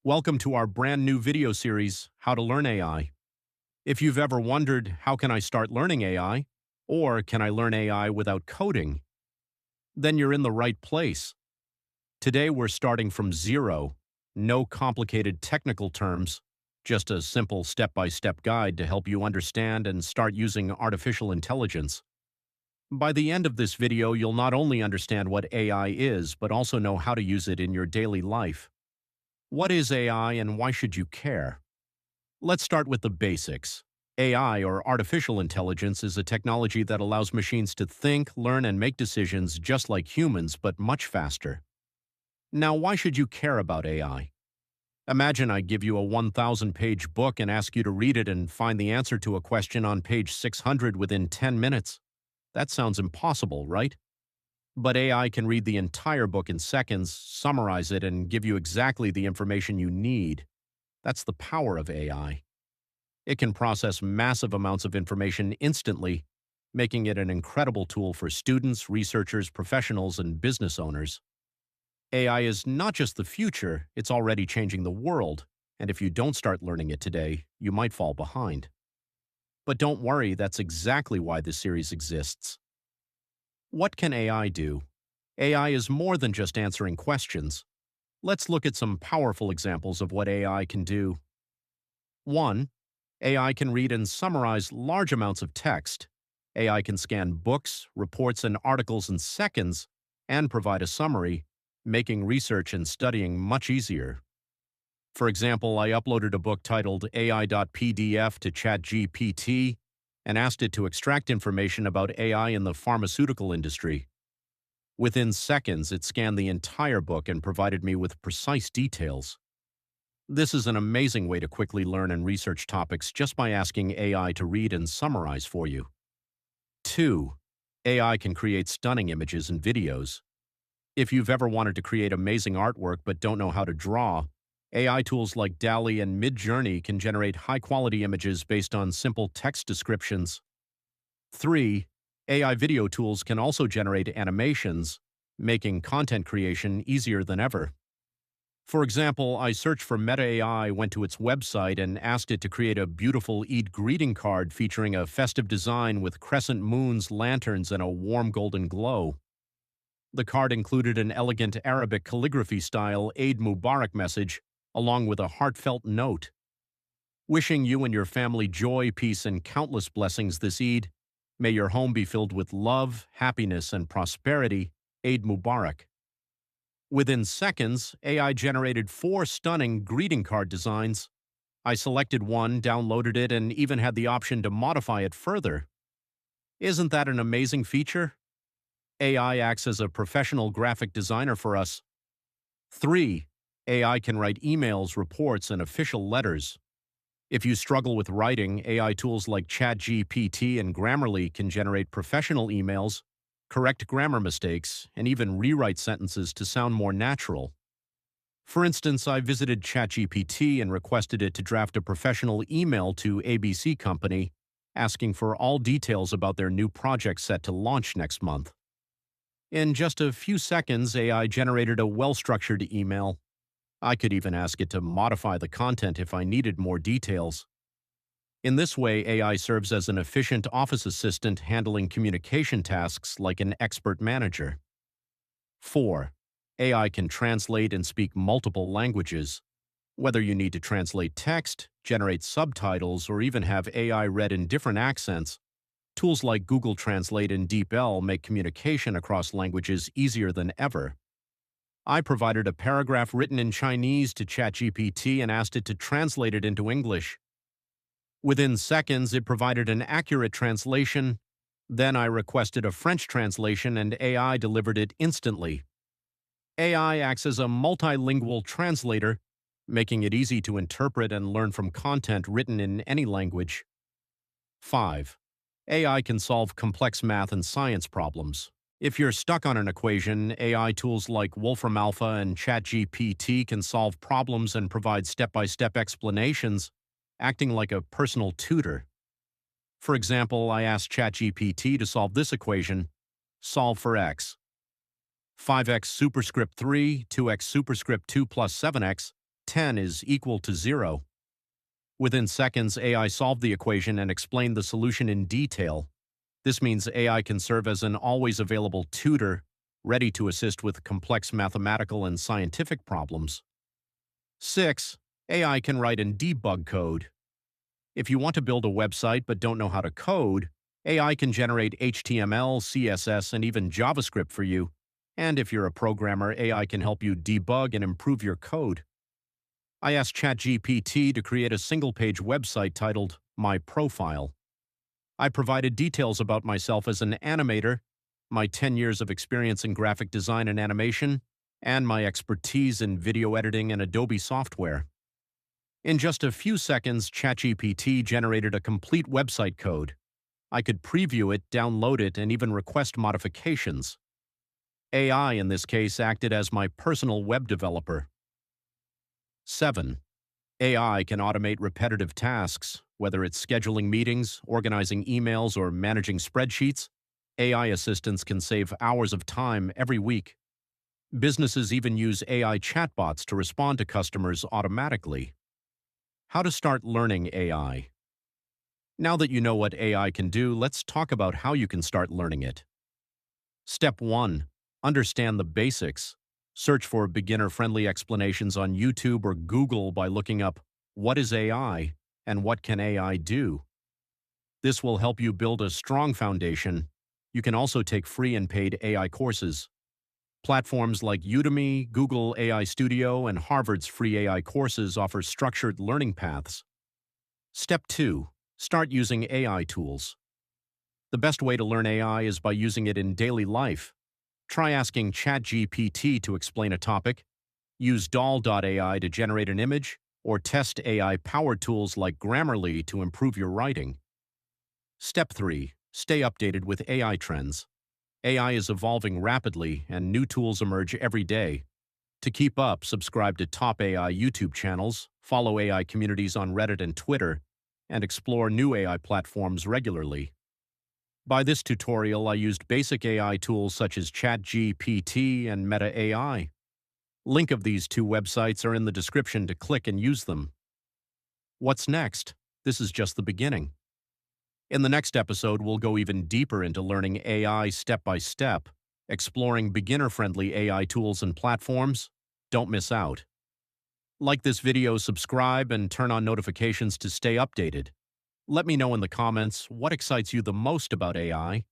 Welcome to our brand new video series, How to Learn AI. If you've ever wondered, how can I start learning AI? Or can I learn AI without coding? Then you're in the right place. Today we're starting from zero, no complicated technical terms, just a simple step-by-step guide to help you understand and start using artificial intelligence. By the end of this video, you'll not only understand what AI is, but also know how to use it in your daily life. What is AI and why should you care? Let's start with the basics. AI, or artificial intelligence, is a technology that allows machines to think, learn, and make decisions just like humans, but much faster. Now, why should you care about AI? Imagine I give you a 1,000-page book and ask you to read it and find the answer to a question on page 600 within 10 minutes. That sounds impossible, right? But AI can read the entire book in seconds, summarize it, and give you exactly the information you need. That's the power of AI. It can process massive amounts of information instantly, making it an incredible tool for students, researchers, professionals, and business owners. AI is not just the future, it's already changing the world, and if you don't start learning it today, you might fall behind. But don't worry, that's exactly why this series exists. What can AI do? AI is more than just answering questions. Let's look at some powerful examples of what AI can do. 1. AI can read and summarize large amounts of text. AI can scan books, reports, and articles in seconds and provide a summary, making research and studying much easier. For example, I uploaded a book titled AI.pdf to ChatGPT and asked it to extract information about AI in the pharmaceutical industry. Within seconds, it scanned the entire book and provided me with precise details. This is an amazing way to quickly learn and research topics just by asking AI to read and summarize for you. 2. AI can create stunning images and videos. If you've ever wanted to create amazing artwork but don't know how to draw, AI tools like DALL-E and Midjourney can generate high-quality images based on simple text descriptions. 3. AI video tools can also generate animations, making content creation easier than ever. For example, I searched for Meta AI, went to its website, and asked it to create a beautiful Eid greeting card featuring a festive design with crescent moons, lanterns, and a warm golden glow. The card included an elegant Arabic calligraphy-style Eid Mubarak message, along with a heartfelt note. Wishing you and your family joy, peace, and countless blessings this Eid. May your home be filled with love, happiness, and prosperity. Eid Mubarak. Within seconds, AI generated 4 stunning greeting card designs. I selected one, downloaded it, and even had the option to modify it further. Isn't that an amazing feature? AI acts as a professional graphic designer for us. 3. AI can write emails, reports, and official letters. If you struggle with writing, AI tools like ChatGPT and Grammarly can generate professional emails, correct grammar mistakes, and even rewrite sentences to sound more natural. For instance, I visited ChatGPT and requested it to draft a professional email to ABC Company, asking for all details about their new project set to launch next month. In just a few seconds, AI generated a well-structured email. I could even ask it to modify the content if I needed more details. In this way, AI serves as an efficient office assistant handling communication tasks like an expert manager. 4. AI can translate and speak multiple languages. Whether you need to translate text, generate subtitles, or even have AI read in different accents, tools like Google Translate and DeepL make communication across languages easier than ever. I provided a paragraph written in Chinese to ChatGPT and asked it to translate it into English. Within seconds, it provided an accurate translation. Then I requested a French translation and AI delivered it instantly. AI acts as a multilingual translator, making it easy to interpret and learn from content written in any language. 5. AI can solve complex math and science problems. If you're stuck on an equation, AI tools like Wolfram Alpha and ChatGPT can solve problems and provide step-by-step explanations, acting like a personal tutor. For example, I asked ChatGPT to solve this equation: solve for x. 5x superscript 3, 2x superscript 2 plus 7x 10 is equal to 0. Within seconds, AI solved the equation and explained the solution in detail. This means AI can serve as an always available tutor, ready to assist with complex mathematical and scientific problems. 6. AI can write and debug code. If you want to build a website but don't know how to code, AI can generate HTML, CSS, and even JavaScript for you. And if you're a programmer, AI can help you debug and improve your code. I asked ChatGPT to create a single-page website titled My Profile. I provided details about myself as an animator, my 10 years of experience in graphic design and animation, and my expertise in video editing and Adobe software. In just a few seconds, ChatGPT generated a complete website code. I could preview it, download it, and even request modifications. AI, in this case, acted as my personal web developer. 7. AI can automate repetitive tasks, whether it's scheduling meetings, organizing emails, or managing spreadsheets. AI assistants can save hours of time every week. Businesses even use AI chatbots to respond to customers automatically. How to start learning AI. Now that you know what AI can do, let's talk about how you can start learning it. Step 1. Understand the basics. Search for beginner-friendly explanations on YouTube or Google by looking up "What is AI?" and "What can AI do?" This will help you build a strong foundation. You can also take free and paid AI courses. Platforms like Udemy, Google AI Studio, and Harvard's free AI courses offer structured learning paths. Step 2. Start using AI tools. The best way to learn AI is by using it in daily life. Try asking ChatGPT to explain a topic, use Doll.ai to generate an image, or test AI-powered tools like Grammarly to improve your writing. Step 3. Stay updated with AI trends. AI is evolving rapidly, and new tools emerge every day. To keep up, subscribe to top AI YouTube channels, follow AI communities on Reddit and Twitter, and explore new AI platforms regularly. By this tutorial, I used basic AI tools such as ChatGPT and Meta AI. Link of these two websites are in the description to click and use them. What's next? This is just the beginning. In the next episode, we'll go even deeper into learning AI step by step, exploring beginner-friendly AI tools and platforms. Don't miss out. Like this video, subscribe, and turn on notifications to stay updated. Let me know in the comments what excites you the most about AI.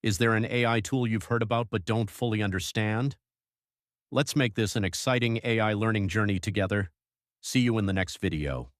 Is there an AI tool you've heard about but don't fully understand? Let's make this an exciting AI learning journey together. See you in the next video.